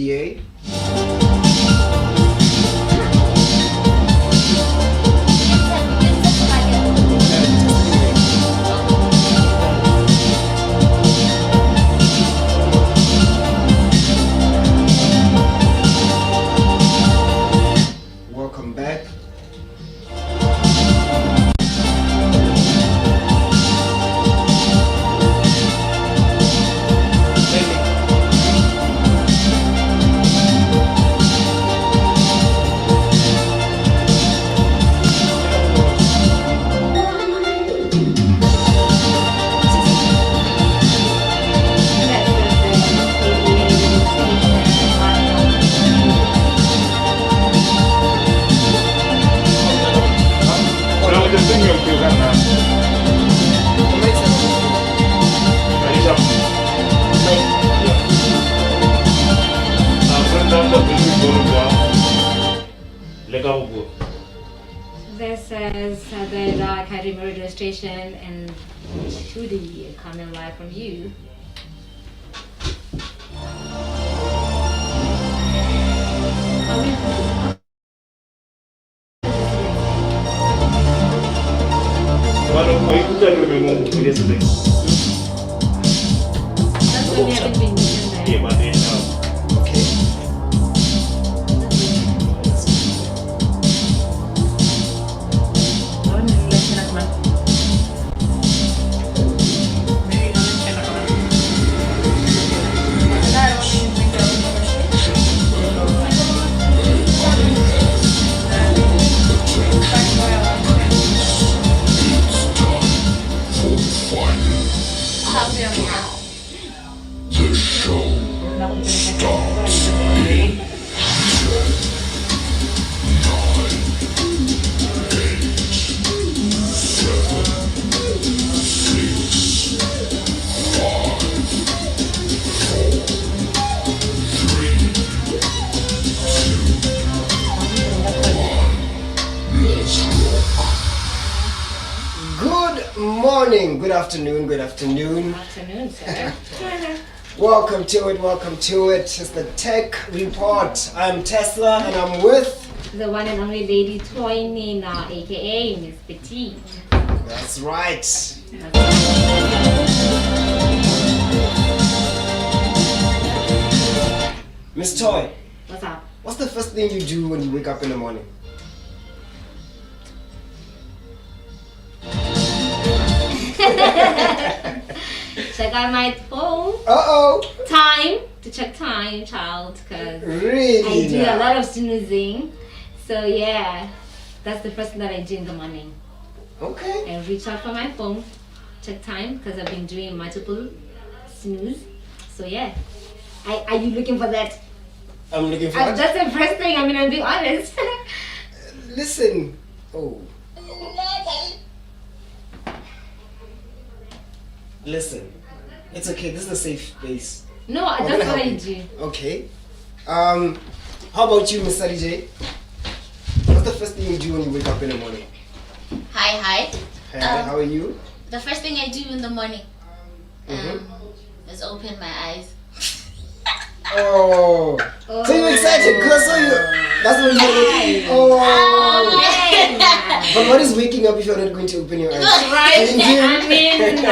ADA. Welcome back. This is the Academy radio station and Shudi coming live from you. That's when we haven't been using that. Okay. The show starts in 10, 9, 8, 7, 6, 5, 4, 3, 2, 1. Let's rock. Good morning, good afternoon, good afternoon. Afternoon, sir. Welcome to it. It's the Tech Report. I'm Tesla and I'm with. The one and only Lady Toy Nina, aka Miss Petite. That's right. Miss Toy, What's up? what's the first thing you do when you wake up in the morning? Check out my phone. Uh-oh. Time to check time, child, because Really? I do now? a lot of snoozing. So yeah, that's the first thing that I do in the morning. Okay. I reach out for my phone, check time, because I've been doing multiple snooze. So yeah, are you looking for that? I'm looking for it. That's the first thing. I mean, I'll be honest. Listen. Oh. Listen. It's okay. This is a safe space. No, I'm that's gonna what help I you. do. Okay. How about you, Miss Sally J? What's the first thing you do when you wake up in the morning? Hi. Hey, how are you? The first thing I do in the morning Mhm. is open my eyes. Oh. So you're excited because I saw you. That's what you. Oh. But what is waking up if you're not going to open your eyes? Right. Can you do-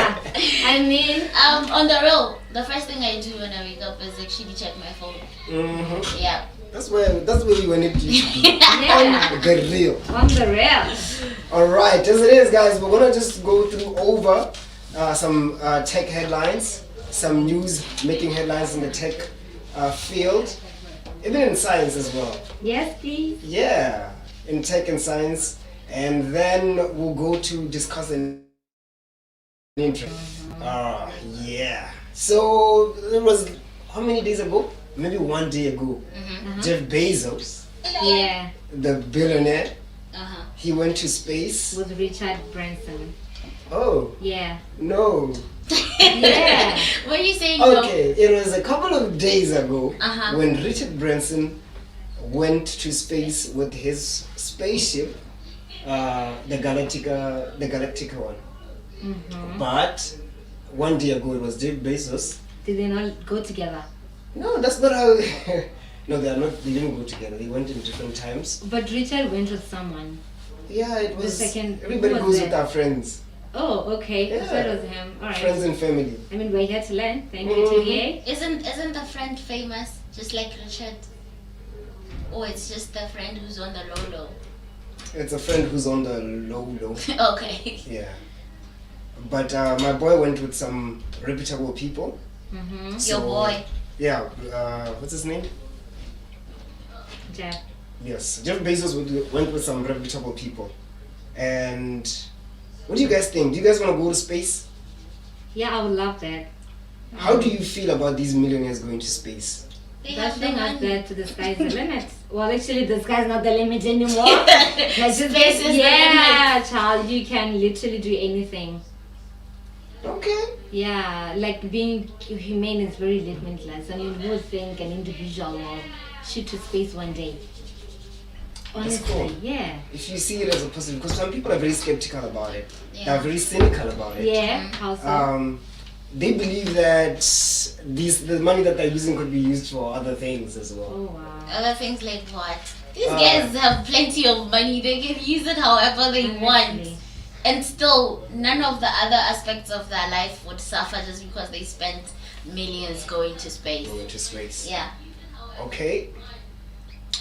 I mean, On the real, the first thing I do when I wake up is actually check my phone. Mhm. Yeah. That's where we wanted you to be. yeah, On the real. on the real. Alright, as it is, guys, we're gonna just go through over some tech headlines, some news making headlines in the tech field, even in science as well. Yes, please. Yeah, in tech and science, and then we'll go to discuss an intro. Yeah. So it was how many days ago? Maybe 1 day ago. Jeff Bezos, Yeah, the billionaire, Uh-huh. he went to space. with Richard Branson. Oh Yeah. no. Yeah. What are you saying? No? Okay, it was a couple of days ago Uh-huh. when Richard Branson went to space with his spaceship, the Galactica one. Mm-hmm. But 1 day ago it was Jeff Bezos. Did they not go together? No, that's not how. No, they are not. They didn't go together. They went in different times. But Richard went with someone. Yeah, it was. second- Everybody who was goes with there? our friends, Oh, okay. Yeah. So it was him. All right. friends and family. I mean, we're here to learn. Thank you, Mhm. TVA. Isn't the friend famous just like Richard? Or it's just the friend who's on the low It's a friend who's on the low. low? Okay. Yeah. But my boy went with some reputable people. Mm-hmm. So, Your boy. Yeah. What's his name? Jeff. Yes. Jeff Bezos went with some reputable people. And what do you guys think? Do you guys want to go to space? Yeah, I would love that. How do you feel about these millionaires going to space? They That's have the the thing is money. that the sky's the limit. Well, actually, the sky's not the limit anymore. Like, just Space is the yeah, child, you can literally do anything. Okay. Yeah, like being humane is very limitless, and you would think an individual will shoot to space one day. Honestly, cool. yeah. If you see it as a positive, because some people are very skeptical about it. Yeah. They're very cynical about it. Yeah, how so? They believe that the money that they're using could be used for other things as well. Oh, wow. Other things like what? These Uh, guys have plenty of money. They can use it however they want. Honestly. And still, none of the other aspects of their life would suffer just because they spent millions going to space. Going to space. Yeah. Okay.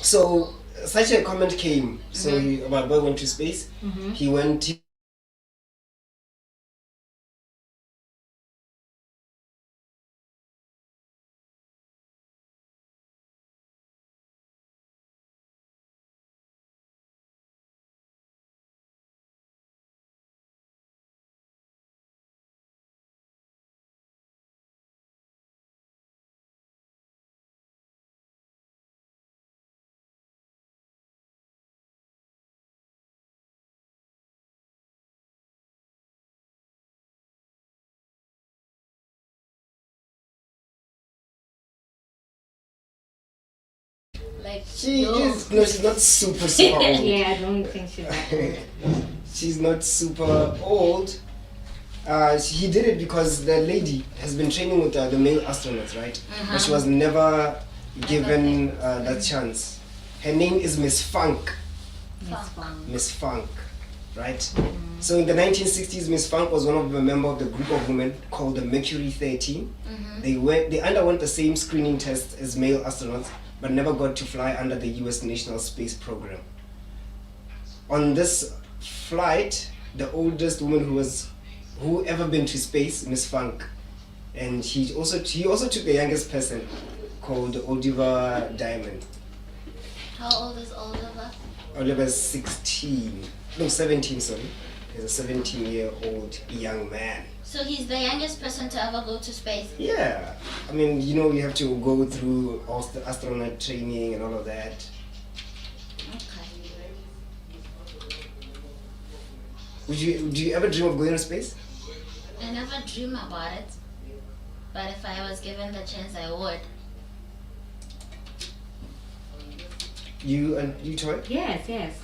So such a comment came. So my boy went to space. Mhm. He went. Like, She no. is no, she's not super old. Yeah, I don't think she's that old. She's not super old. He did it because the lady has been training with the male astronauts, right? But she was never given that chance. Her name is Miss Funk. It's fun. Miss Funk, right? So in the 1960s, Miss Funk was one of the member of the group of women called the Mercury 13. They underwent the same screening test as male astronauts, but never got to fly under the U.S. National Space Program. On this flight, the oldest woman who ever been to space, Miss Funk, and he also took the youngest person called Oliver Diamond. How old is Oliver? Oliver's 17, sorry. He's a 17-year-old young man. So he's the youngest person to ever go to space. Yeah. I mean, you have to go through all the astronaut training and all of that. Okay. Do you ever dream of going to space? I never dream about it. But if I was given the chance, I would. You Toy? Yes, yes.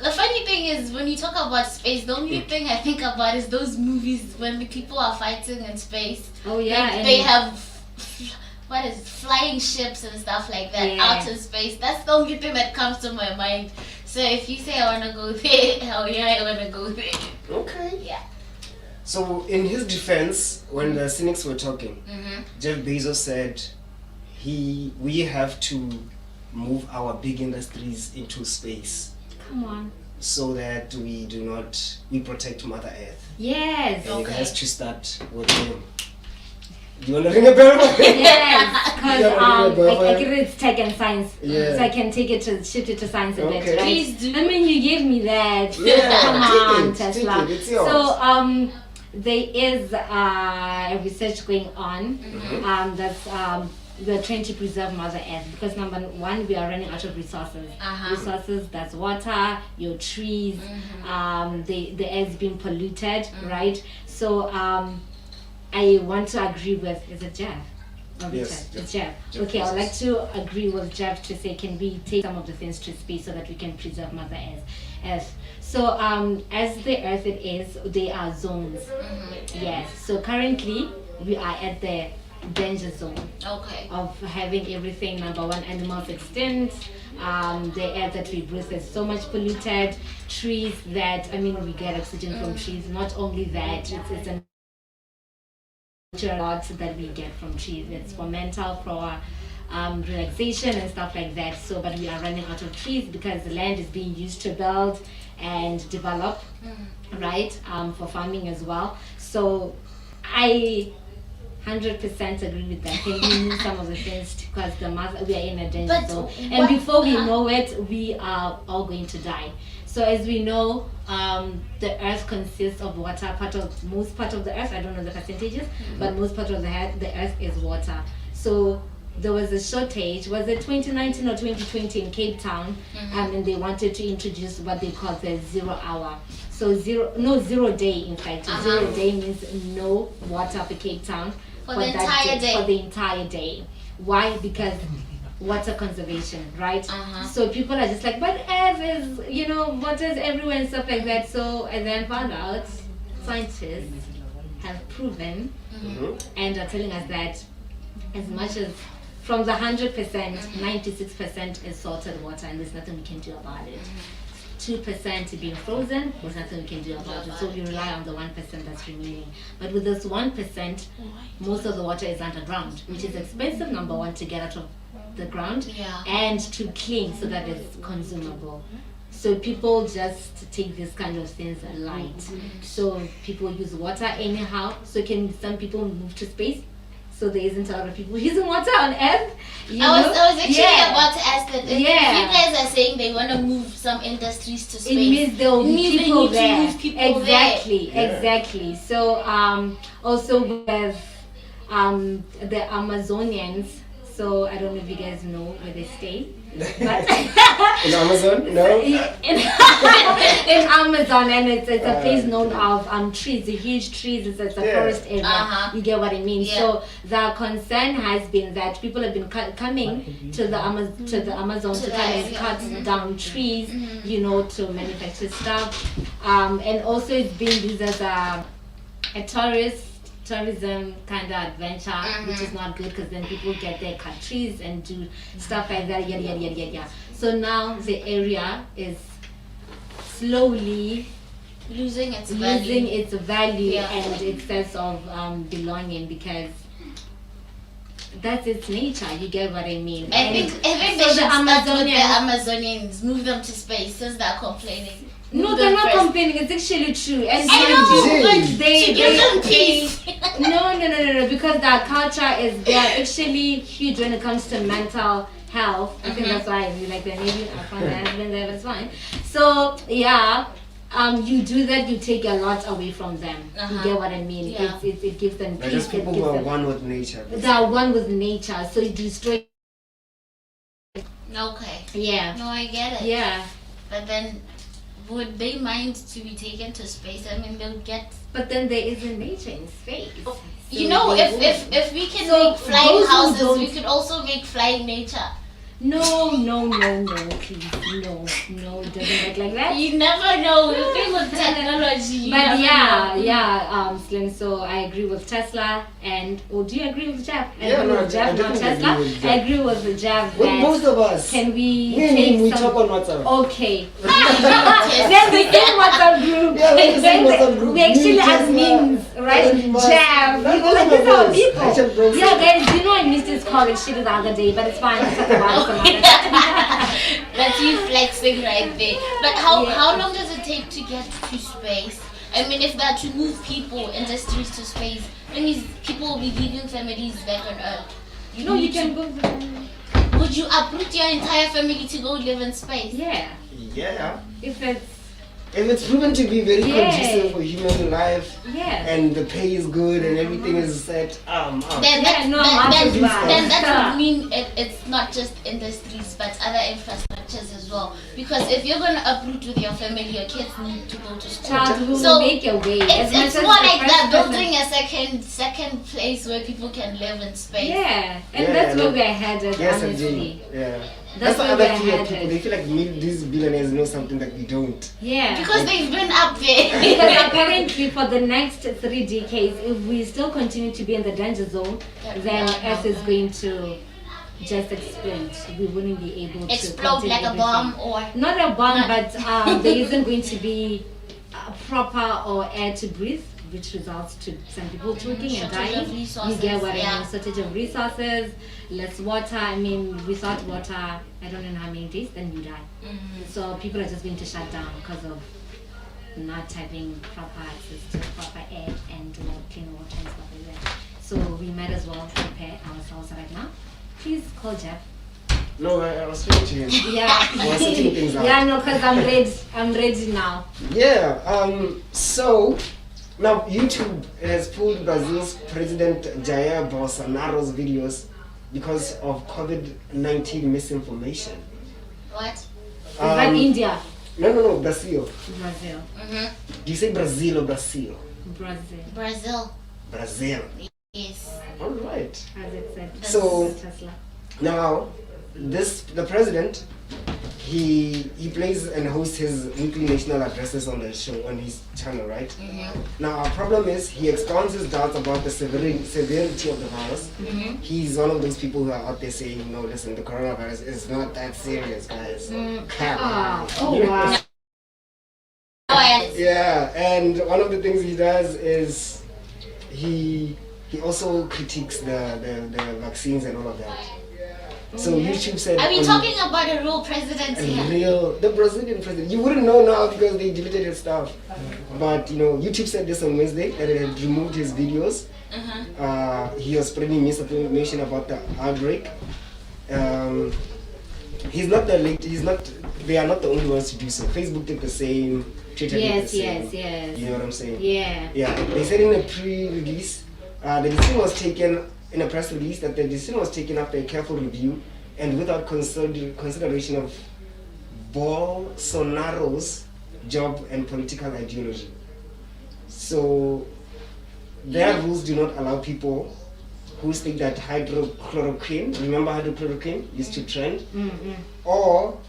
The funny thing is, when you talk about space, the only thing I think about is those movies when the people are fighting in space. Oh, yeah. Like, and they have, what is it, flying ships and stuff like that Yeah. out in space. That's the only thing that comes to my mind. So if you say I want to go there, hell yeah, I want to go there. Okay. Yeah. So in his defense, when the cynics were talking, Mm-hmm. Jeff Bezos said we have to move our big industries into space Come on. so that we protect Mother Earth. Yes. And Okay. it has to start with him. Do you want to ring a bell? Yes, because Yeah, I get it's tech and science, Yeah. so I can shift it to science a bit, Okay. right? Please do. I mean, you gave me that. Yeah, Come take on, it, Tesla. take it, it's yours. So there is research going on. That's we're trying to preserve Mother Earth because number one, we are running out of resources. Resources, that's water, your trees, the air's being polluted, right? So I want to agree with, is it Jeff? Or Yes, Richard? It's Jeff. Jeff. Jeff Okay, I'd Bezos. like to agree with Jeff to say, can we take some of the things to space so that we can preserve Mother Earth? So as the Earth it is, there are zones. Yes. So currently we are at the danger zone Okay. of having everything. Number one, animals extinct. The air that we breathe is so much polluted. Trees that, I mean, we get oxygen from trees. Not only that, it's a lot that we get from trees. It's for mental, for relaxation and stuff like that. So, but we are running out of trees because the land is being used to build and develop, right? For farming as well. So, I 100% agree with that. Can we move some of the things because we are in a danger But zone, and what- before we know it, we are all going to die. So as we know, the earth consists of water. Most part of the earth, I don't know the percentages, but most part of the earth is water. So there was a shortage. Was it 2019 or 2020 in Cape Town? And they wanted to introduce what they call the 0 hour. So 0 day. In fact, 0 day means no water for Cape Town For the entire day. For the entire day. Why? Because water conservation, right? So people are just like, but Earth is, water's everywhere and stuff like that. So I then found out scientists have proven and are telling us that as much as from the 100%, 96% is salted water, and there's nothing we can do about it. 2% being frozen, there's nothing we can do about it. So we rely on the 1% that's remaining. But with this 1%, most of the water is underground, which is expensive, number one, to get out of the ground, and to clean so that it's consumable. So people just take these kind of things light. So people use water anyhow. So can some people move to space? So there isn't a lot of people using water on Earth. I was actually about to ask that. If you guys are saying they want to move some industries to space, it means there will be they people need there. to move people Exactly. So also with the Amazonians. So I don't know if you guys know where they stay. But In Amazon? No? in Amazon, and it's a place known of trees, the huge trees. It's a forest area. You get what I mean? So the concern has been that people have been coming to the Amazon to come and cut down trees, to manufacture stuff, and also it's being used as a tourism kind of adventure, which is not good because then people get there, cut trees and do stuff like that, yada. So now the area is slowly losing its value and its sense of belonging, because that's its nature. You get what I mean? I think they should start with the Amazonians, move them to space since they're complaining. No, they're not complaining. It's actually true. And I know, but they give them peace. No. Because their culture they are actually huge when it comes to mental health. I think that's why I really like the Navy. I found my husband there, but it's fine. So you do that. You take a lot away from them. You get what I mean? Yeah. It gives them They're peace. just people who are one with nature. They are one with nature. So you destroy. Okay. Yeah. No, I get it. Yeah. But then, would they mind to be taken to space? I mean, they'll get. But then there isn't nature in space. You know, if we can make flying houses, we could also make flying nature. No, please, no, it doesn't work like that. You never know. The thing with technology. But Slim. So I agree with Tesla, and do you agree with Jeff? I agree with Jeff, not Tesla. I agree with Jeff. With most of us. Can we We take talk on WhatsApp. Okay. Then the same WhatsApp group. Yeah, the same WhatsApp group. We actually Me, have Tesla, memes, right? Elon Musk. Jeff. That's Like all these are of people. us. I just broke Yeah, guys. Do you know I missed this college shit the other day? But it's fine. Let's talk about it some other time. That's you flexing right there. But how long does it take to get to space? I mean, if they're to move people, industries to space, that means people will be leaving families back on Earth. You can go. Would you uproot your entire family to go live in space? Yeah. Yeah. If it's proven to be very conducive for human life, and the pay is good and everything is set, Then Yeah, that as well. then that would mean it's not just industries but other infrastructure. factors as well. Because if you're gonna uproot with your family, your kids need to go to school. Child will So, make your way. As much It's as more the like first that, person- building a second place where people can live in space. Yeah, and Yeah, that's no. where we're headed, Yes, honestly. indeed. Yeah. That's That's the where other we're fear of headed. people. They feel like these billionaires know something that we don't. Yeah. Because they've been up there. Because apparently for the next 3 decades, if we still continue to be in the danger zone, then Earth is going to just explode. We wouldn't be able to Explode contain like a everything. bomb or Not a bomb, Not- but there isn't going to be proper or air to breathe, which results to some people choking and Shortage of dying. You resources, get what I yeah. mean? Shortage of resources, less water. I mean, without water, I don't know how many days, then you die. So people are just going to shut down because of not having proper access to proper air and clean water and stuff like that. So we might as well prepare ourselves right now. Please call Jeff. No, I was speaking to him. Yeah. We're sorting things out. Yeah, no, because I'm ready. I'm ready now. Yeah. So now YouTube has pulled Brazil's President Jair Bolsonaro's videos because of COVID-19 misinformation. what? Is that India? No, Brazil. Brazil. Do you say Brazil or Brazil? Brazil. Brazil. Brazil. Yes. All right. As it said. So Tesla. now, the president, he plays and hosts his weekly national addresses on the show on his channel, right? Now our problem is he expounds his doubts about the severity of the virus. He's one of those people who are out there saying, no, listen, the coronavirus is not that serious, guys. Come on. Oh wow. Oh, yes. Yeah, and one of the things he does is he also critiques the vaccines and all of that. So YouTube said Are we on- talking about a real president here? the Brazilian president. You wouldn't know now because they deleted his stuff. But YouTube said this on Wednesday that it had removed his videos. He was spreading misinformation about the outbreak. He's not the late. He's not. They are not the only ones to do so. Facebook did the same. Twitter did the Yes, same. yes. You know what I'm saying? Yeah. Yeah, they said in a pre-release, the decision was taken in a press release that the decision was taken after a careful review and without consideration of Bolsonaro's job and political ideology. So their rules do not allow people who think that hydrochloroquine, remember hydrochloroquine used to trend, or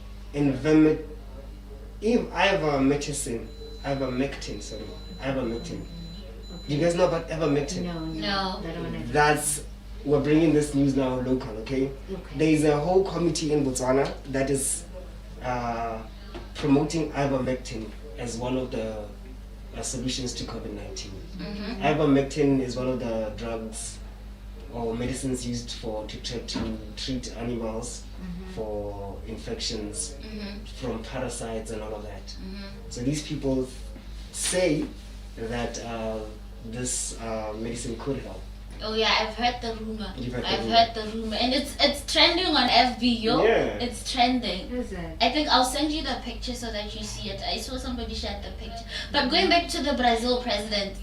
ivermectin. Do you guys know about ivermectin? No. I don't know. That's we're bringing this news now local, okay? There is a whole committee in Botswana that is promoting ivermectin as one of the solutions to COVID-19. Ivermectin is one of the drugs or medicines used to treat animals for infections from parasites and all of that. So these people say that this medicine could help. Oh yeah, I've heard the rumor. You've heard the I've rumor. heard the rumor, and it's trending on FB, yo. Yeah. It's trending. What is it? I think I'll send you the picture so that you see it. I saw somebody share the picture. But going back to the Brazil president,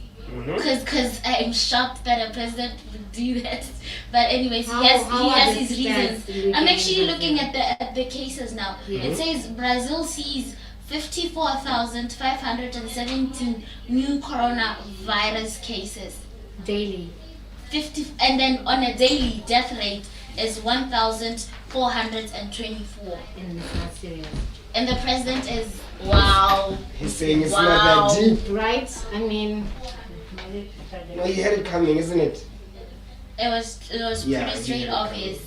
because I'm shocked that a president would do that. But anyways, How he are has the his stats reasons. looking I'm in actually looking Brazil? at the cases now. It says Brazil sees 54,517 new coronavirus cases. Daily. 50, and then on a daily death rate is 1,424. And it's not serious. And the president is wow. He's saying it's Wow. not that deep. Right? I mean, No, he had it coming, isn't it? It was Yeah, pretty straight yeah. obvious.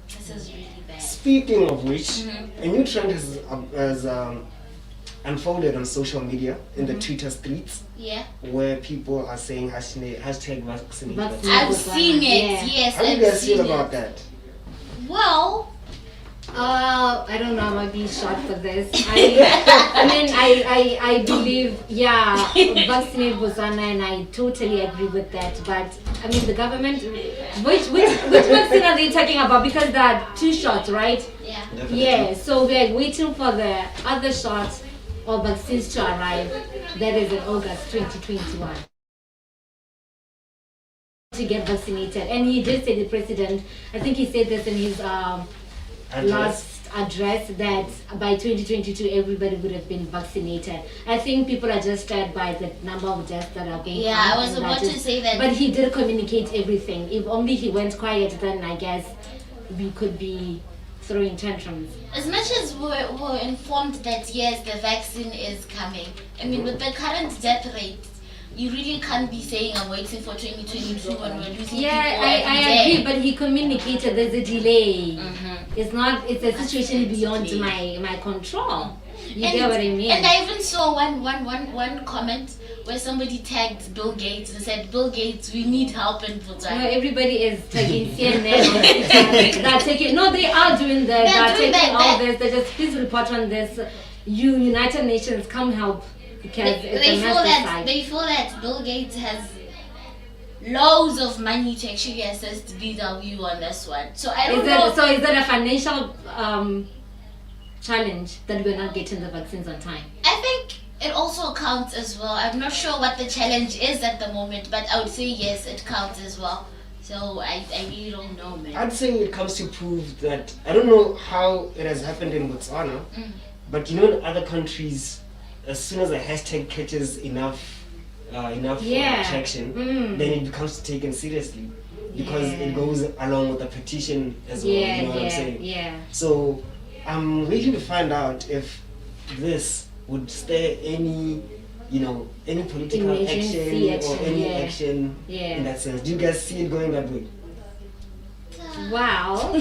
This is really bad. Speaking of which, a new trend has unfolded on social media in the Twitter streets Yeah. where people are saying hashtag vaccinate. Vaccinate. I've seen it. Yeah. Yes, How do you I've guys seen feel it. about that? Well, I don't know. I might be shocked for this. I believe, yeah, vaccinate Botswana, and I totally agree with that. But I mean, the government, which vaccine are they talking about? Because there are 2 shots, right? yeah. Yeah. So we're waiting for the other shots or vaccines to arrive. That is in August 2021. To get vaccinated, and he did say, the president, I think he said this in his last address that by 2022 everybody would have been vaccinated. I think people are just scared by the number of deaths that are going on. Yeah, I was and about that to say that. But he did communicate everything. If only he went quiet, then I guess we could be throwing tantrums. As much as we're informed that yes, the vaccine is coming, I mean, with the current death rate, you really can't be saying I'm waiting for 2022 when we're losing Yeah, people I every day. agree, but he communicated there's a delay. Mhm. It's a situation beyond my control. You get what I mean? And I even saw one comment where somebody tagged Bill Gates and said, Bill Gates, we need help in No, Botswana. everybody is taking CNN on Twitter. They're taking, no, they are doing that. They're doing taking that, all that- this. They just, please report on this. You, United Nations, come help. Because it's They a feel massive that site. they feel that Bill Gates has loads of money to actually assist BW on this one. So I don't know. Is that a financial challenge that we're not getting the vaccines on time? I think it also counts as well. I'm not sure what the challenge is at the moment, but I would say yes, it counts as well. So I really don't know, man. I'd say it comes to prove that I don't know how it has happened in Botswana, but you know in other countries, as soon as a hashtag catches enough Yeah. traction, Mm. then it becomes taken seriously because Yeah. it goes along with the petition as well. Yeah, You know what I'm yeah, saying? yeah. So I'm waiting to find out if this would stir any, any political Emergency action or action, any yeah. action Yeah. in that sense. Do you guys see it going that way? Wow.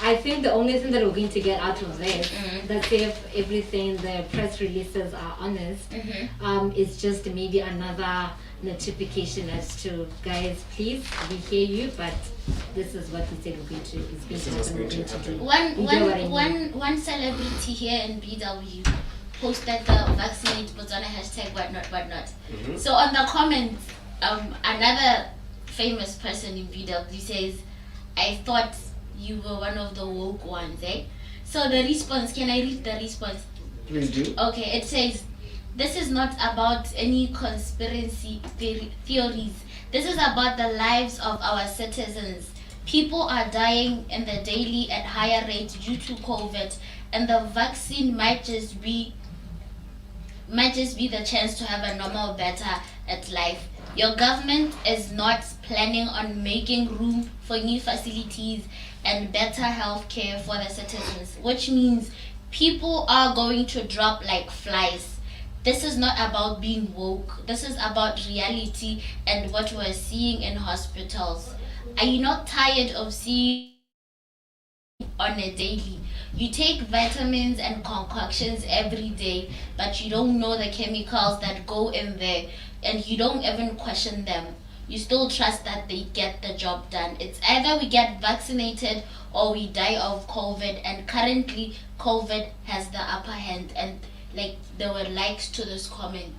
I think the only thing that we're going to get out of this, that if everything, the press releases are honest, is just maybe another notification as to, guys, please, we hear you, but this is what we said we're going to, is This going is to what's happen, going we're to going to do. happen. You get what I mean? One celebrity here in BW posted the vaccinate Botswana hashtag whatnot. So on the comments, another famous person in BW says, I thought you were one of the woke ones, eh? So the response, can I read the response? Please do. Okay, it says, this is not about any conspiracy theories. This is about the lives of our citizens. People are dying in the daily at higher rates due to COVID, and the vaccine might just be the chance to have a normal, better at life. Your government is not planning on making room for new facilities and better health care for the citizens, which means people are going to drop like flies. This is not about being woke. This is about reality and what we're seeing in hospitals. Are you not tired of seeing on a daily? You take vitamins and concoctions every day, but you don't know the chemicals that go in there, and you don't even question them. You still trust that they get the job done. It's either we get vaccinated or we die of COVID, and currently COVID has the upper hand. And like, there were likes to this comment.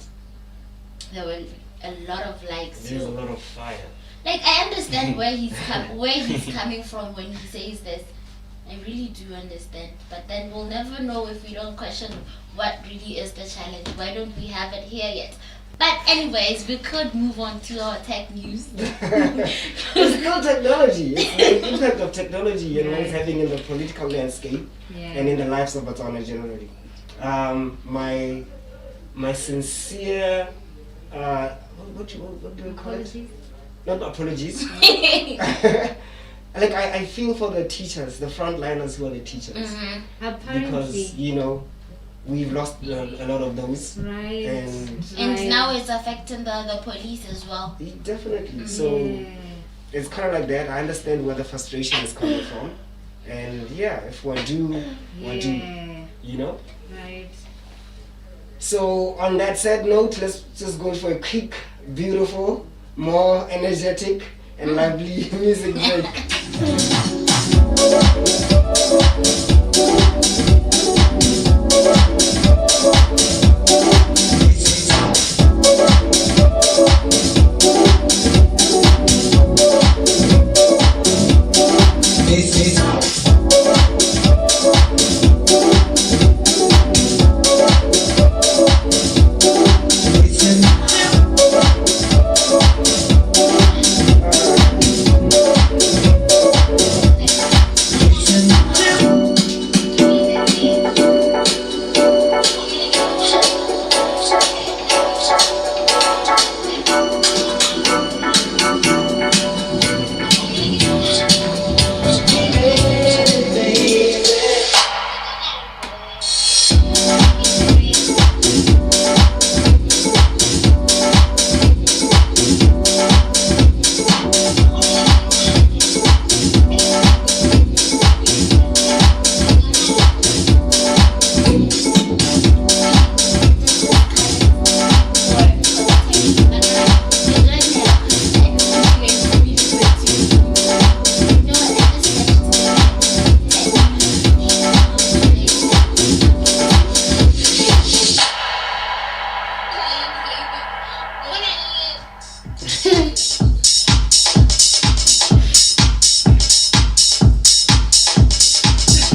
There were a lot of likes. There's a lot of fire. Like, I understand where he's coming from when he says this. I really do understand. But then we'll never know if we don't question what really is the challenge. Why don't we have it here yet? But anyways, we could move on to our tech news. It's still technology. It's the impact of technology and what it's having in the political landscape and in the lives of Botswana generally. My sincere, what do we call it? Not apologies. Like I feel for the teachers, the frontliners who are the teachers, Apparently. because we've lost a lot of those, Right. and And now it's affecting the police as well. definitely. So it's kind of like that. I understand where the frustration is coming from, and if we're due, we're due. Right. So on that sad note, let's just go for a quick, beautiful, more energetic and lively music break.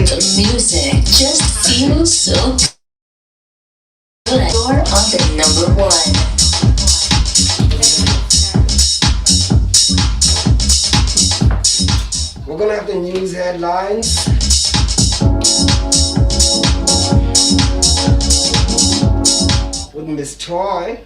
Music. Music just feels so good. You're on the number one. We're gonna have the news headlines. With Miss Toy.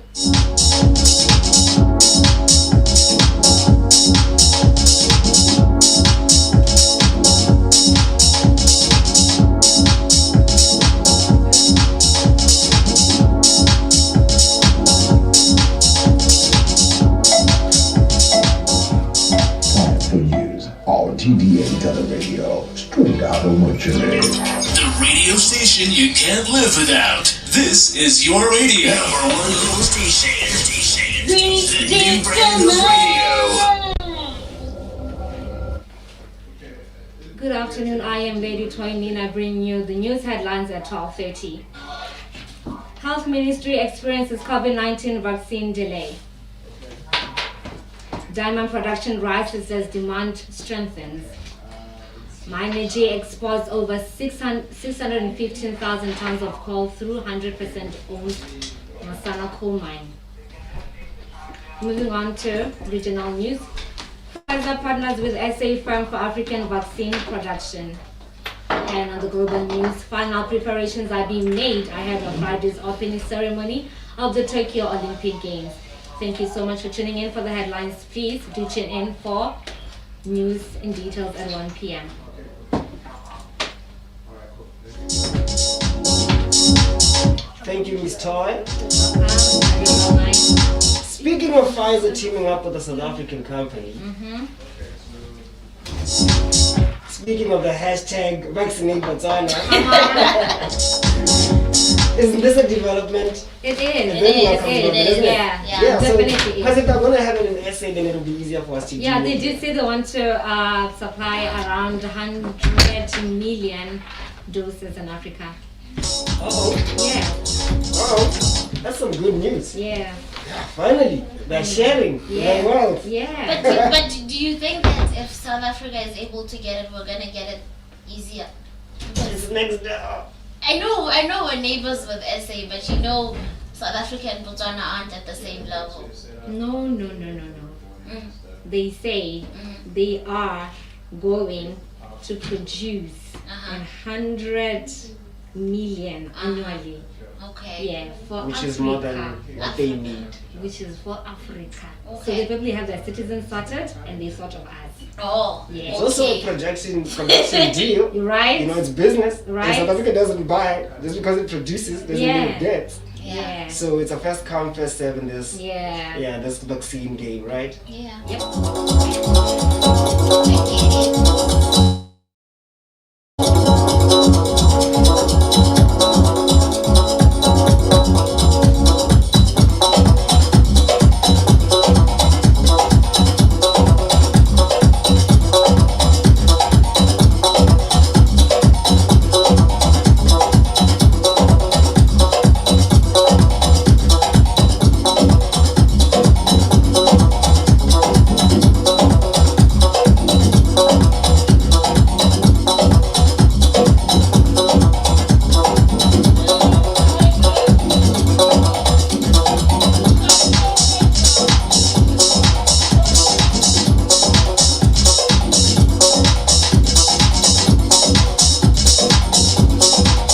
Time for news on TDA Teleradio, straight out of Montreal. The radio station you can't live without. This is your radio. Number one little station. The new brand of radio. Good afternoon, I am Lady Toy Nina bringing you the news headlines at 12:30. Health Ministry experiences COVID-19 vaccine delay. Diamond production rises as demand strengthens. Minergy exports over 615,000 tons of coal through 100% owned Masana coal mine. Moving on to regional news. Pfizer partners with SA firm for African vaccine production. And on the global news, final preparations are being made ahead of Friday's opening ceremony of the Tokyo Olympic Games. Thank you so much for tuning in for the headlines. Please do tune in for news in details at 1 p.m. Thank you, Miss Toy. Welcome. Speaking of Pfizer teaming up with a South African company. Speaking of the hashtag vaccinate Botswana. Isn't this a development? It is. Isn't it? Yeah. Yeah, so Definitely because is. if they're gonna have it in SA, then it'll be easier for us to Yeah, do. they did say they want to supply around 100 million doses in Africa. Oh, Yeah, that's some good news. yeah, Finally, they're sharing yeah. the wealth. Yeah. But do you think that if South Africa is able to get it, we're gonna get it easier? It's next door. I know we're neighbors with SA, but you know South Africa and Botswana aren't at the same level. No. Mm. They say they are going to produce Uh-huh. 100 million annually. Okay. Yeah, for Which Africa. is more than what they need. Which is for Africa. So Okay. they probably have their citizens sorted and they sort of us. Oh. Yeah. It's also a production deal. You right? You know, it's business. Right. And South Africa doesn't buy just because it produces doesn't mean it gets. Yeah. So it's a first come, first serve in this. Yeah. This vaccine game, right? Yeah. Yep. I get it.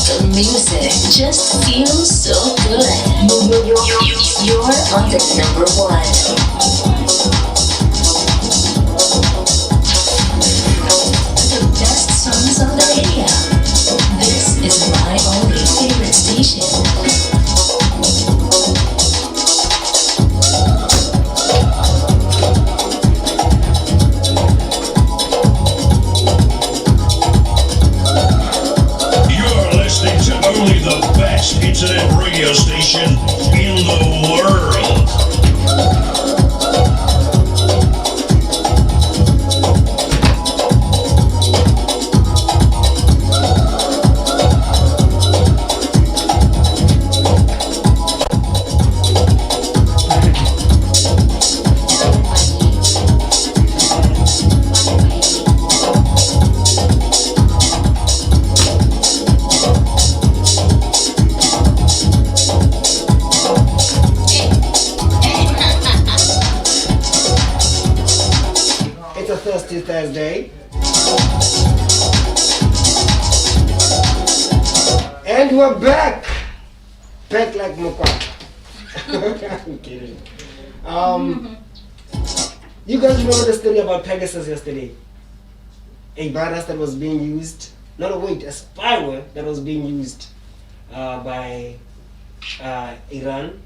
The music just feels so good. You're on the number one. The best songs on the radio. This is my only favorite station. You're listening to only the best internet radio station in the world. Thursday. And we're back! Back like Mokwaka. I'm kidding. You guys remember the story about Pegasus yesterday? A virus that was being used, a spyware that was being used by Iran.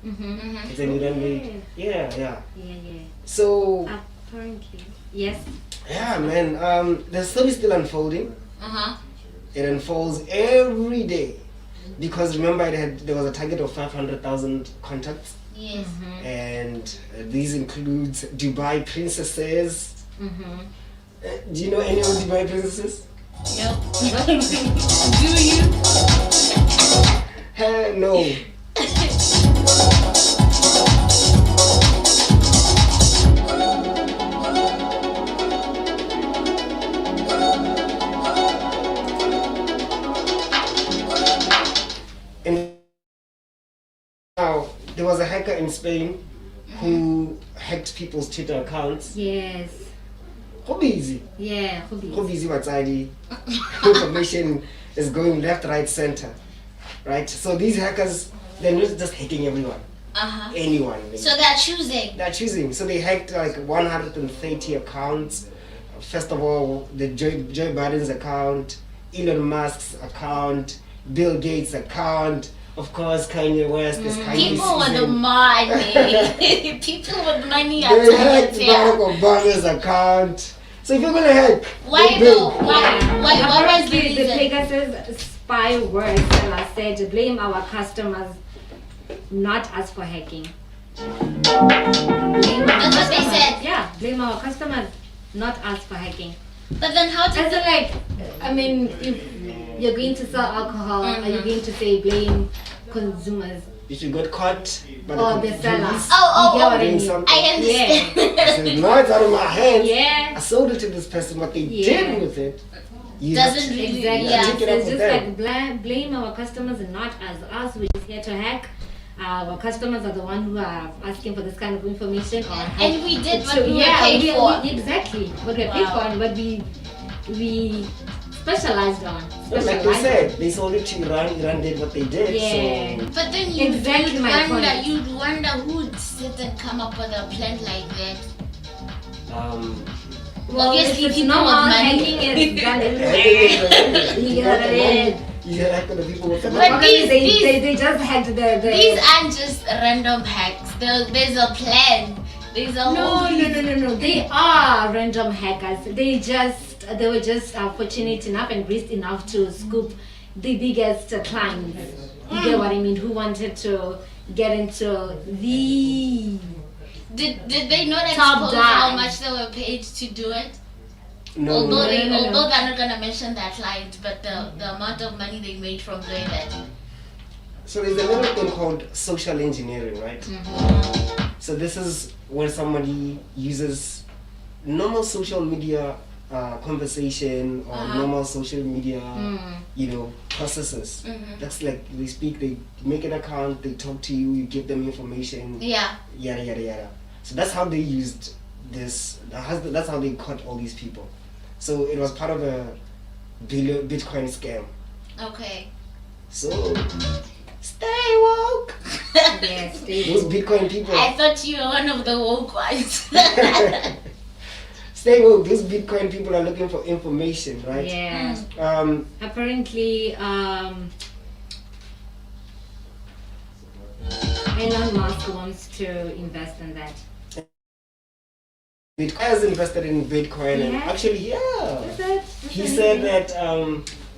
It's an Iran made. Yeah. So, Apparently. Yes. yeah, man, the story is still unfolding. It unfolds every day. Because remember, there was a target of 500,000 contacts. Yes. And these includes Dubai princesses. Do you know any of Dubai princesses? Nope. Do you? Hell no. And now there was a hacker in Spain who hacked people's Twitter accounts. Yes. How easy? Yeah. How easy Watsadi? Information is going left, right, center. Right? So these hackers, they're not just hacking everyone. Anyone. So they're choosing. They're choosing. So they hacked like 130 accounts. First of all, the Joe Biden's account, Elon Musk's account, Bill Gates' account, of course Kanye West is Kanye. People with the money. People with money are They hacked targeted. Barack Obama's account. So if you're gonna hack, Why go big. though? Why? What was the Apparently, the reason? Pegasus spyware seller said, blame our customers, not us for hacking. Blame our That's what they customers. said. Yeah, blame our customers, not us for hacking. But then how did As in, like, I mean, if you're going to sell alcohol, are you going to say blame consumers If you got caught by or the seller? police, Oh, You get what I doing mean? something. I understand. I said, no, it's out of my hands. Yeah. I sold it to this person. What they Yeah. did with it, you have Doesn't to- really. Exactly. Yeah, Yeah. take it up It's with just them. like blame our customers and not us. Us, we're just here to hack. Our customers are the one who are asking for this kind of information. Or And we did what So, we were yeah, paid for. exactly what we're paid Wow. for and what we specialized on. Like you said, they sold it to Iran. Iran did what they did. Yeah. So But then you'd Exactly my point. you'd wonder who'd sit and come up with a plan like that. Well, Obviously, it's people normal. with money. Hacking is done everywhere. you You get what I mean? You hack the people with the The money. problem is these- they just hacked the These aren't just random hacks. There's a plan. There's a whole. No. They are random hackers. They were just fortunate enough and graced enough to scoop the biggest clients. You get what I mean? Who wanted to get into the Did they not Top expose guy. how much they were paid to do it? No, Although no. they no. although they're not gonna mention that client, but the amount of money they made from doing that. So there's another thing called social engineering, right? So this is where somebody uses normal social media conversation or normal social media, processes. That's like they make an account, they talk to you, you give them information, Yeah. yada yada yada. So that's how they used this. That's how they caught all these people. So it was part of a Bitcoin scam. Okay. So stay woke. yes, Those Bitcoin people. I thought you were one of the woke ones. Stay woke. Those Bitcoin people are looking for information, right? yeah. Apparently, Elon Musk wants to invest in that. Bitcoin has invested in Bitcoin, and Yeah. actually, yeah, Is that? he said that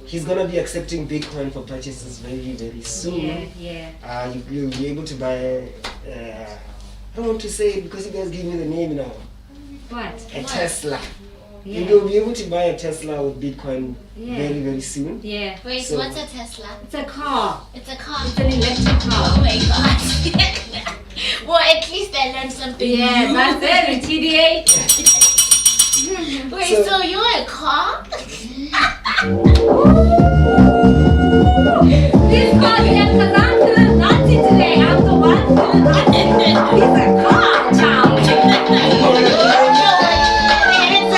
he's gonna be accepting Bitcoin for purchases very, very soon. Yeah. You'll be able to buy. I don't want to say it because you guys give me the name now. What? A Tesla. Yeah. You'll be able to buy a Tesla with Bitcoin Yeah. very, very soon. Yeah. Wait, So- what's a Tesla? It's a car. It's a car. It's an electric Oh car. my god. Well, at least I learned something Yeah, new. that's it. TDA. Wait, So- so you're a car? This car is because I'm feeling naughty today. I'm the one feeling naughty. It's a car, child. No, it's a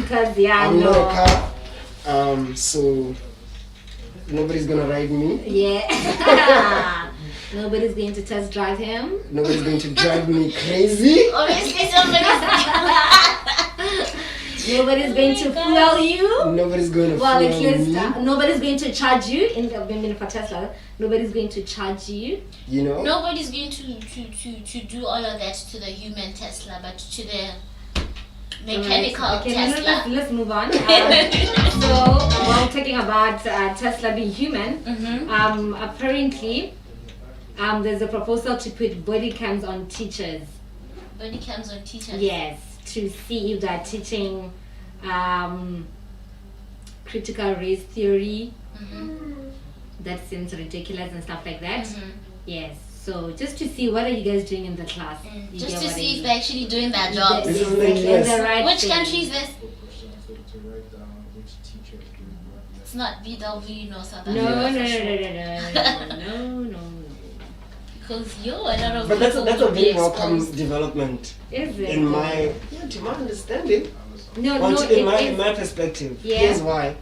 because I'm not a car. So nobody's gonna ride me. Yeah. Nobody's going to test drive him. Nobody's going to drive me crazy. Obviously, somebody's. Nobody's going to fuel you. Nobody's going to Well, at fuel least me. nobody's going to charge you. In the for Tesla, nobody's going to charge you. You know. Nobody's going to do all of that to the human Tesla, but to the mechanical Okay, Tesla. let's move on. So, while talking about Tesla being human, apparently, there's a proposal to put body cams on teachers. Body cams on teachers. Yes, to see if they're teaching critical race theory. That seems ridiculous and stuff like that. Yes. So just to see what are you guys doing in the class. You Just get to what I see if mean? they're actually doing their job. This is Like, the in US. the right Which thing. country is this? To write down which teacher is doing what. It's not BW, no South No, Africa. no. Because a lot of But that's a people will be very welcome exposed. development Is it? in my to my understanding. No, Or no, to- in it my is. perspective. Yeah. Here's why.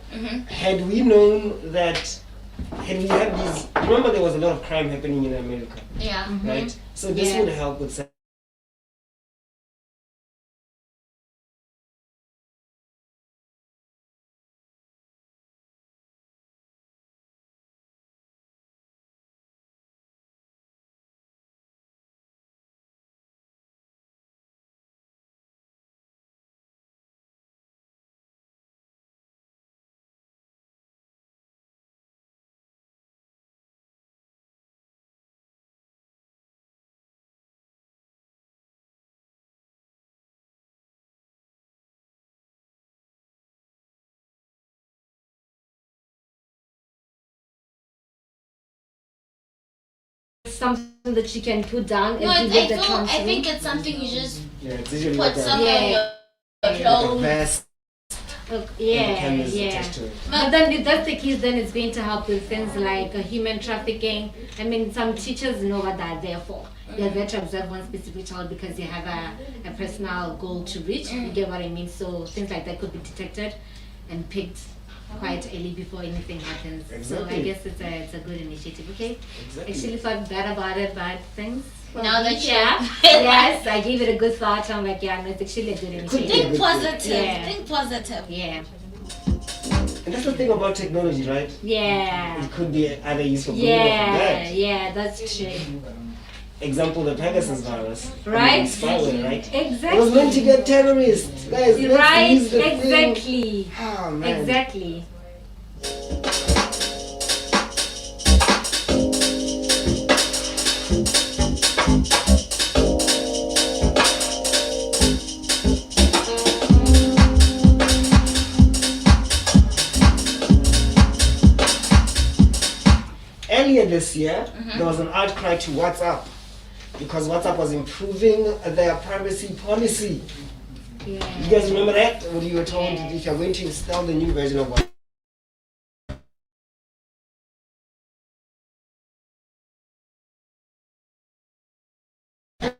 Had we known that, had we had these, remember there was a lot of crime happening in America, Yeah. right? So this Yeah. would help with Something that you can put down No, and give the I think it's something you just yeah, it's usually put like somewhere in your a clothes. vest and the Yeah, cameras yeah. attached to it. But then if that's the case, then it's going to help with things like human trafficking. I mean, some teachers know what they're there for. They're there to observe one specific child because they have a personal goal to reach. You get what I mean? So things like that could be detected and picked quite early before anything happens. So I Exactly. guess it's a good initiative. Okay. Exactly. Actually thought bad about it, but things. Now that you- yes, I gave it a good thought. I'm like, yeah, no, it's actually a good could initiative. be. Think positive. Yeah. Think positive. Yeah. And that's the thing about technology, right? Yeah. It could be either used for good or for Yeah, bad. yeah, that's true. Example, the Pegasus virus. Right? Spyware, right? Exactly. It was meant to get terrorists. Guys, let's Right, use the thing. exactly. Oh, man. Exactly. Earlier this year, there was an outcry to WhatsApp because WhatsApp was improving their privacy policy. You Yeah. guys remember that? When you were told Yeah. if you're going to install the new version of WhatsApp,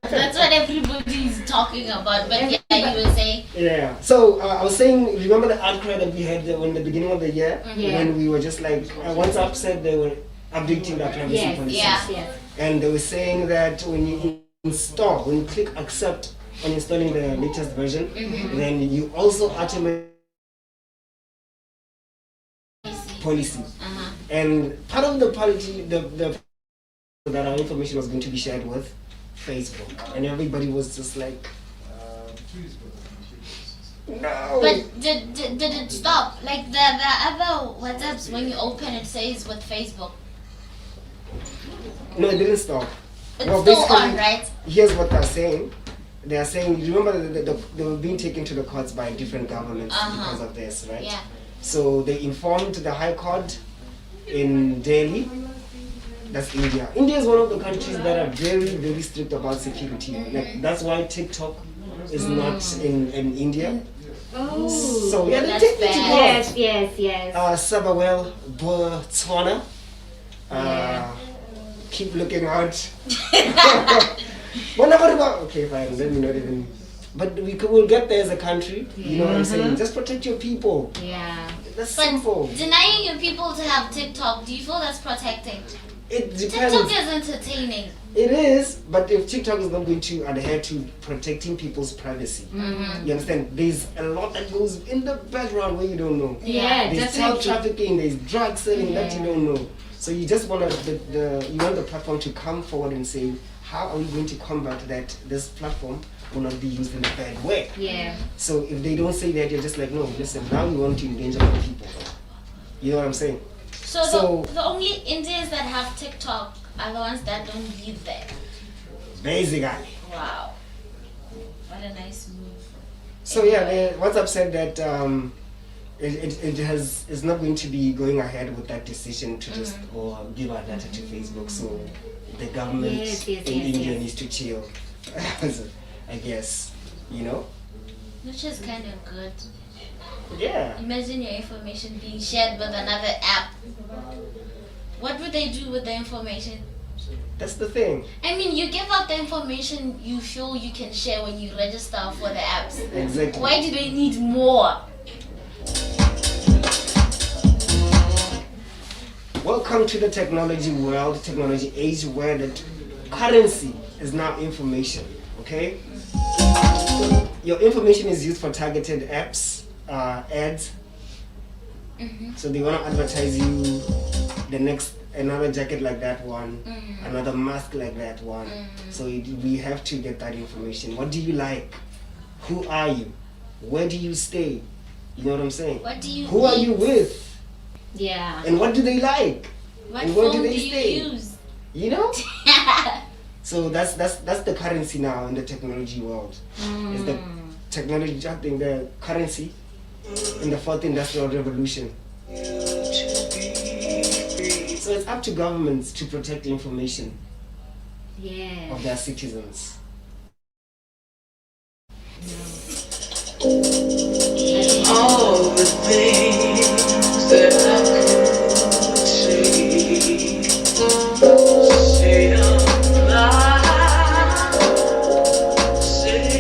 That's what everybody is talking about. But yeah, you were saying. yeah. So I was saying, remember the outcry that we had in the beginning of the year Yeah. when we were just like, WhatsApp said they were updating their privacy Yes, policy, yes, yes. and they were saying that when you install, when you click accept on installing the latest version, then you also automate policy. And part of the policy, the that our information was going to be shared with Facebook, and everybody was just like, no. But did it stop? Like the other WhatsApps, when you open it says with Facebook. No, it didn't stop. It's Well, still basically- on, right? Here's what they're saying. They are saying, remember they were being taken to the courts by different governments because of this, right? Yeah. So they informed the High Court in Delhi. That's India. India is one of the countries that are very, very strict about security. Like that's why TikTok is not in India. Oh. So yeah, they That's take me to bad. court. Yes. Sabawell, Botswana. Yeah. Keep looking out. Okay, fine. Let me not even but we'll get there as a country. You know what I'm saying? Just protect your people. Yeah. That's But simple. denying your people to have TikTok, do you feel that's protecting? It depends. TikTok is entertaining. It is, but if TikTok is not going to adhere to protecting people's privacy, you understand? There's a lot that goes in the background where you don't know. Yeah, There's child definitely. trafficking, there's drug selling that you don't know. So you just want you want the platform to come forward and say, how are we going to combat that? This platform will not be used in a bad way. Yeah. So if they don't say that, you're just like, no, listen, now we want to endanger the people. You know what I'm saying? So the only Indians that have TikTok are the ones that don't live there. Basically. Wow. What a nice move. So yeah, WhatsApp said that it's not going to be going ahead with that decision to just give our data to Facebook. So the government in India needs to chill. I guess, you know. Which is kind of good. Yeah. Imagine your information being shared with another app. What would they do with the information? That's the thing. I mean, you give out the information you feel you can share when you register for the apps. Exactly. Why do they need more? Welcome to the technology world, technology age, where the currency is now information. Okay. Your information is used for targeted apps, ads. So they want to advertise you another jacket like that one, another mask like that one. So we have to get that information. What do you like? Who are you? Where do you stay? You know what I'm saying? What do you Who are eat? you with? Yeah. And what do they like? What And where phone do do they you stay? use? You know? So that's the currency now in the technology world. It's the technology, I think the currency in the fourth industrial revolution. So it's up to governments to protect the information Yeah. of their citizens. All the things that I could say out loud, say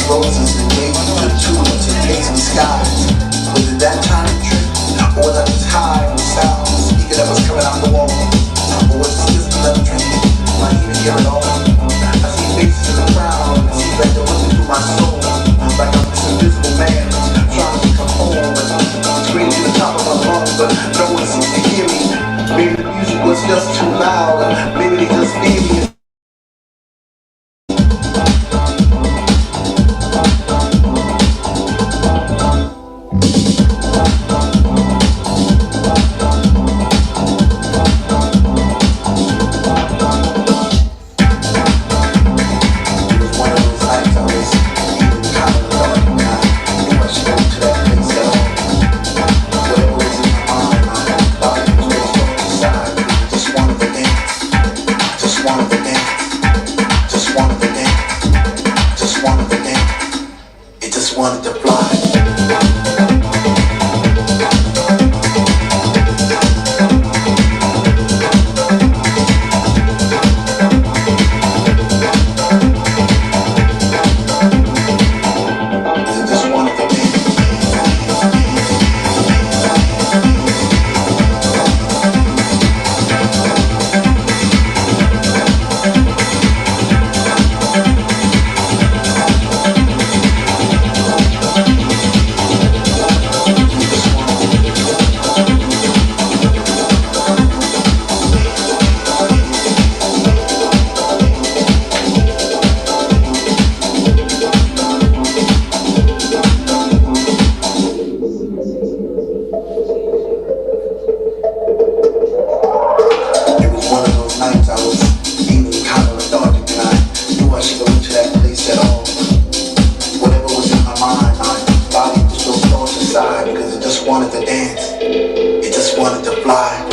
roses and daisies, the tulips and hazy skies. Was it that kind of trip? Or that was high and sound? Speaking of us coming out the wanted to dance. He just wanted to fly.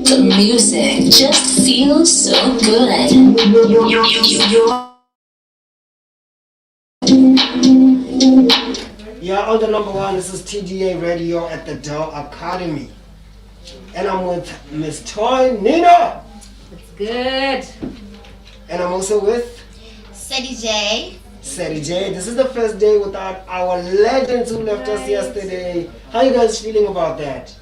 The music just feels so good. Yeah, on the number one, this is TDA Radio at the Dell Academy. And I'm with Miss Toy Nina. It's good. And I'm also with Sadie J. Sadie J. This is the first day without our legends who left us yesterday. How you guys feeling about that?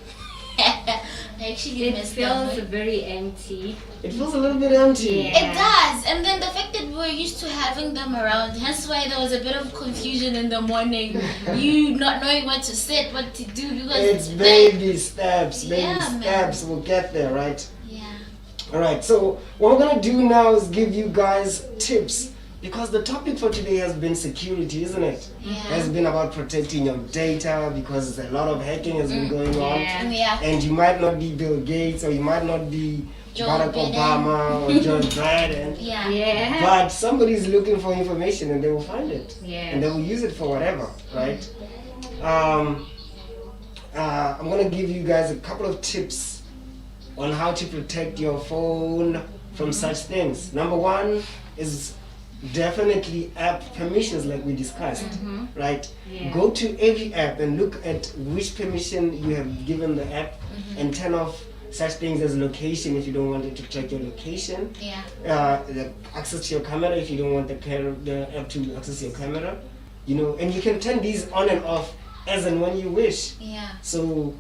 I actually It missed feels them. very empty. It feels a little bit empty. Yeah. It does, and then the fact that we're used to having them around, hence why there was a bit of confusion in the morning. You not knowing what to sit, what to do, because It's baby steps, baby Yeah, man. steps. We'll get there, right? Yeah. Alright, so what we're gonna do now is give you guys tips. Because the topic for today has been security, isn't it? Yeah. Has been about protecting your data because a lot of hacking has been going on. Yeah. Yeah. And you might not be Bill Gates or you might not be Joe Barack Biden. Obama or Joe Biden. Yeah. Yeah. But somebody's looking for information and they will find it. Yeah. And they will use it for whatever, right? I'm gonna give you guys a couple of tips on how to protect your phone from such things. Number one is definitely app permissions, like we discussed, right? Yeah. Go to every app and look at which permission you have given the app and turn off such things as location if you don't want it to track your location. Yeah. The access to your camera if you don't want the app to access your camera, you know, and you can turn these on and off as and when you wish. Yeah. So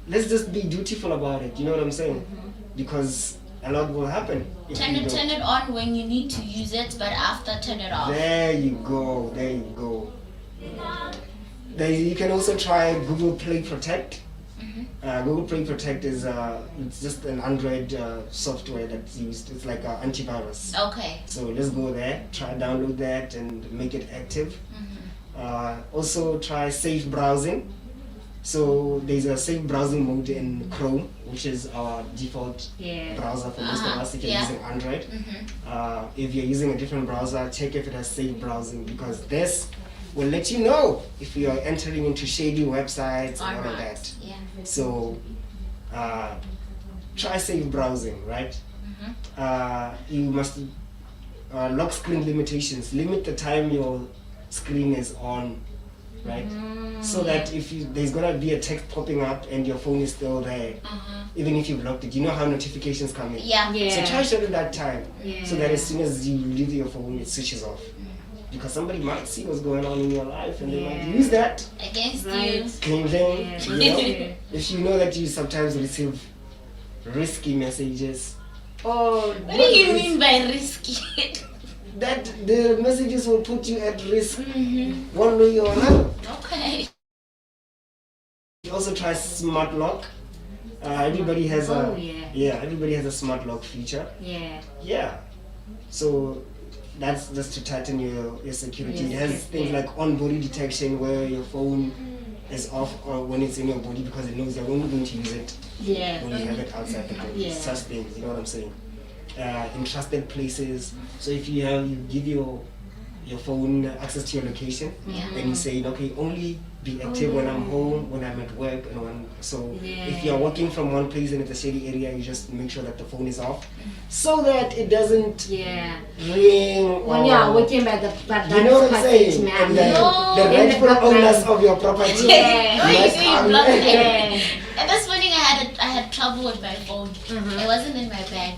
let's just be dutiful about it, you know what I'm saying? Because a lot will happen if Turn you it, don't. turn it on when you need to use it, but after turn it off. There you go, there you go. You can also try Google Play Protect. Google Play Protect is it's just an Android software that's used. It's like an antivirus. Okay. So let's go there, try download that and make it active. Also try safe browsing. So there's a safe browsing mode in Chrome, which is our default Yeah. browser for most of us if you're Yeah. using Android. If you're using a different browser, check if it has safe browsing because this will let you know if you are entering into shady websites and Or all of not. that. Yeah. So try safe browsing, right? You must lock screen limitations. Limit the time your screen is on, right? So that if there's gonna be a text popping up and your phone is still there, even if you've locked it, you know how notifications come in. Yeah. Yeah. So try shutting that time so that Yeah. as soon as you leave your phone, it switches off. Because somebody might see what's going on in your life and they might Yeah. use that Against Right. you. clean thing. Yeah, You know? yeah. If you know that you sometimes receive risky messages, oh, What do you mean by risky? that the messages will put you at risk one way or another. Okay. You also try smart lock. Everybody has Oh, a yeah. everybody has a smart lock feature. Yeah. Yeah. So that's just to tighten your security. Yes, It has yes, things yeah. like on body detection where your phone is off or when it's in your body because it knows you're only going to use it Yeah. when you have it outside the body. Yeah. Such things, you know what I'm saying? In trusted places. So if you give your your phone access to your location, Yeah. and you say, okay, only be active when I'm home, when I'm at work, and when. So if Yeah. you're working from one place and it's a shady area, you just make sure that the phone is off, so that it doesn't Yeah. ring. When or, you are working by the you know what I'm saying? man. And No. the In the rightful background. owners of your property. Yeah. Oh, you must see, come. block it. Yeah. And this morning I had trouble with my phone. Mhm. It wasn't in my bag.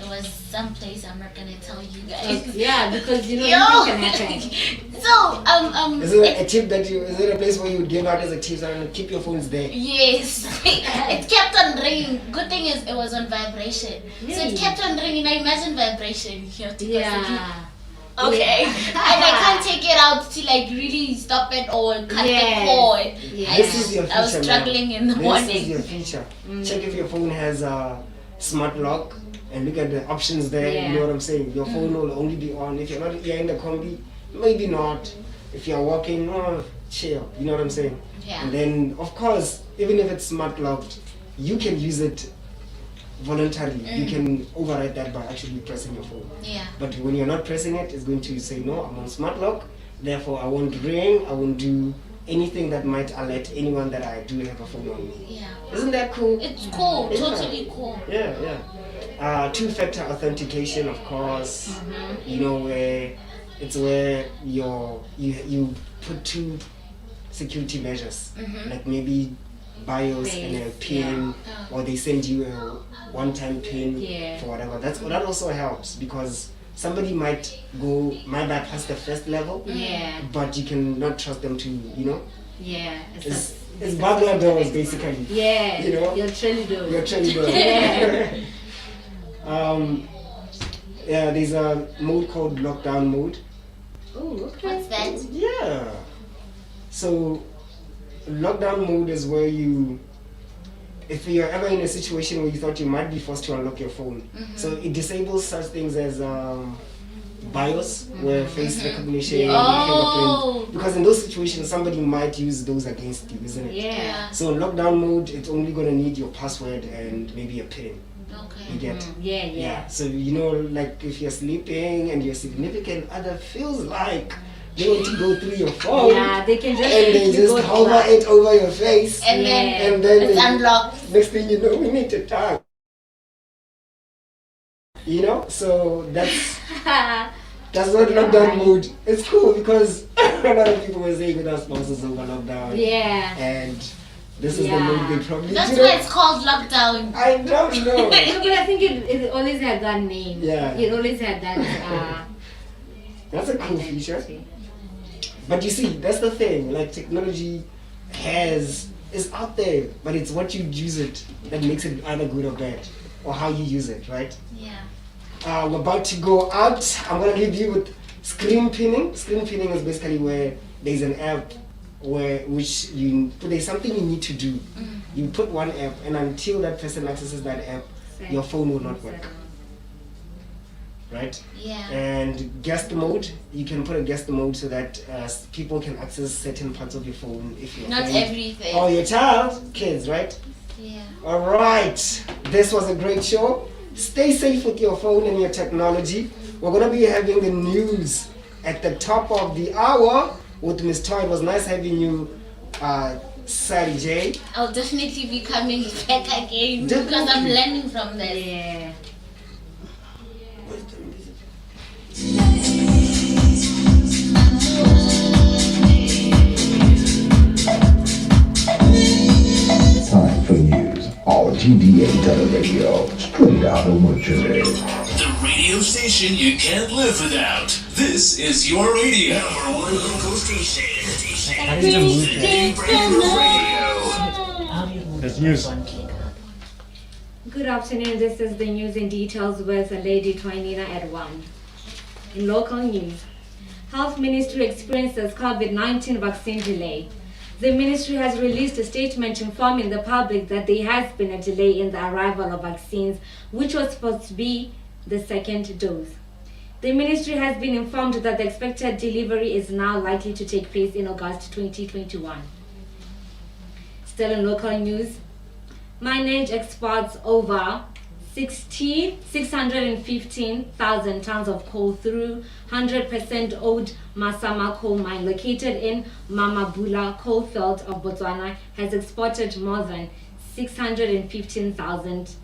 It was someplace I'm not gonna tell you guys. Yeah, because you know Yo. anything can happen. So Is it a tip that you? Is it a place where you would give out as a tip and keep your phones there? yes, it kept on ringing. Good thing is it was on vibration, so Really? it kept on ringing. I imagine vibration. You have to constantly- Yeah. Okay, and I can't take it out to like really stop it or cut Yes. the cord. Yeah. This is your future. I was struggling in the This morning. is your future. Check if your phone has a smart lock and look at the options there. Yeah. You know what I'm saying? Your phone will only be on if you're not. You're in the combi, maybe not. If you're walking, chill. You know what I'm saying? Yeah. And then, of course, even if it's smart locked, you can use it voluntarily. You can override that by actually pressing your phone. Yeah. But when you're not pressing it, it's going to say, no, I'm on smart lock. Therefore, I won't ring. I won't do anything that might alert anyone that I do have a phone on me. Yeah. Isn't that cool? It's cool. Yeah. Totally cool. Yeah. Two-factor authentication, of course. You know, where it's where you put two security measures, like maybe BIOS and a Face, PIN, or they send you a one-time PIN Yeah. for whatever. That also helps because somebody might bypass the first level, Yeah. but you cannot trust them to, Yeah. it's burglar doors basically. Yeah. You know? You're truly doing. You're trying to Yeah. yeah, there's a mode called lockdown mode. Oh, okay. What's that? Yeah. So, lockdown mode is where if you're ever in a situation where you thought you might be forced to unlock your phone, so it disables such things as BIOS, where face recognition, Oh. fingerprint. Because in those situations, somebody might use those against you, isn't it? Yeah. So, in lockdown mode, it's only gonna need your password and maybe a PIN. Okay. You get. Yeah. So like if you're sleeping and your significant other feels like they want to go through your phone, Yeah, they can just and they quickly just go hover back. it over your face, And Yeah. then and then it's they- unlocked. next thing you know, we need to talk. So that's not lockdown mode. It's cool because a lot of people were saying with our sponsors over lockdown, Yeah. and this is the Yeah. mode they probably That's do. why it's called lockdown. I don't know. No, but I think it always had that name. Yeah. It always had that. That's a cool feature. But you see, that's the thing. Like technology is out there, but it's what you use it that makes it either good or bad, or how you use it, right? Yeah. We're about to go out. I'm gonna leave you with screen pinning. Screen pinning is basically where there's an app there's something you need to do. You put one app, and until that person accesses that app, your phone will not work. Right? Yeah. And guest mode, you can put a guest mode so that people can access certain parts of your phone if you're Not everything. or your child, kids, right? Yeah. All right, this was a great show. Stay safe with your phone and your technology. We're gonna be having the news at the top of the hour with Miss Toy. It was nice having you, Sally J. I'll definitely be coming back again because I'm learning from this. Yeah. Time for news on TDA Radio, straight out of Mercury. The radio station you can't live without. This is your radio. Number one local station. The New Brandford Radio. That's news. Good afternoon. This is the news in details with Lady Twainina at 1. In local news, Health Ministry experiences COVID-19 vaccine delay. The ministry has released a statement informing the public that there has been a delay in the arrival of vaccines, which was supposed to be the second dose. The ministry has been informed that the expected delivery is now likely to take place in August 2021. Still in local news, Minage exports over 615,000 tons of coal through 100% owned Masama coal mine located in Mamabula coalfield of Botswana has exported more than 615,000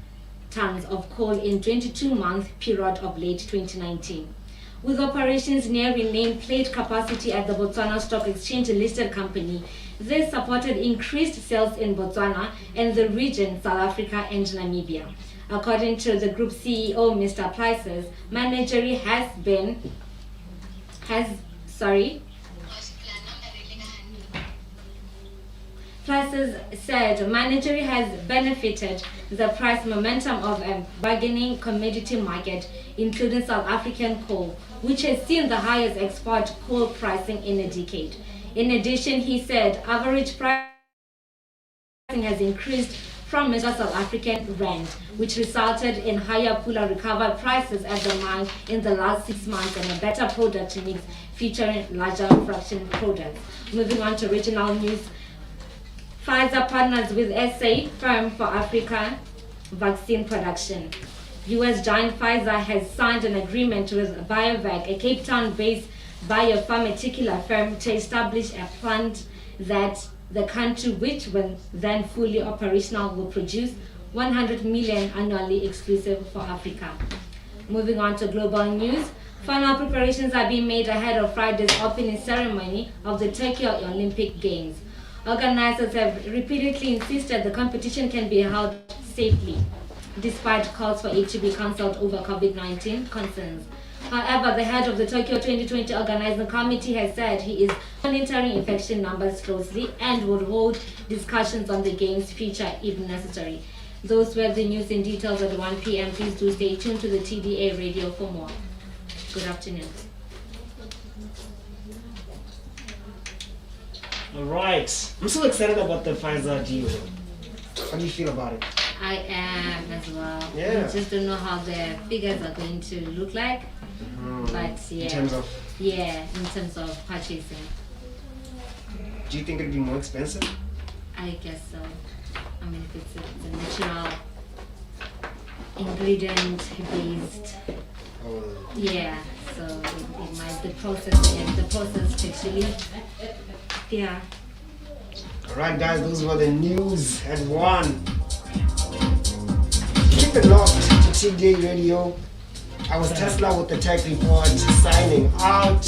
tons of coal in 22-month period of late 2019. With operations nearing nameplate capacity at the Botswana Stock Exchange listed company, this supported increased sales in Botswana and the region, South Africa and Namibia. According to the group CEO, Mr. Prices, Managerie Prices said Managerie has benefited the price momentum of a bargaining commodity market, including South African coal, which has seen the highest export coal pricing in a decade. In addition, he said average pricing has increased from Mr. South African rand, which resulted in higher Pula recovered prices at the mine in the last 6 months and a better product mix featuring larger fraction products. Moving on to regional news, Pfizer partners with SA Firm for Africa vaccine production. US giant Pfizer has signed an agreement with BioVac, a Cape Town-based biopharmaceutical firm, to establish a plant that the country, which when then fully operational, will produce 100 million annually exclusive for Africa. Moving on to global news, final preparations are being made ahead of Friday's opening ceremony of the Tokyo Olympic Games. Organizers have repeatedly insisted the competition can be held safely, despite calls for it to be cancelled over COVID-19 concerns. However, the head of the Tokyo 2020 organizing committee has said he is monitoring infection numbers closely and would hold discussions on the game's future if necessary. Those were the news in details at 1 p.m. Please do stay tuned to the TDA radio for more. Good afternoon. All right. I'm so excited about the Pfizer deal. How do you feel about it? I am as well. Yeah. I just don't know how the figures are going to look like. But yeah. In terms of? Yeah, in terms of purchasing. Do you think it'd be more expensive? I guess so. I mean, if it's a natural ingredient based. Oh. Yeah, so it might, the process actually, yeah. Alright guys, those were the news at 1. Keep it locked to TDA Radio. I was Tesla with the Tech Report, signing out.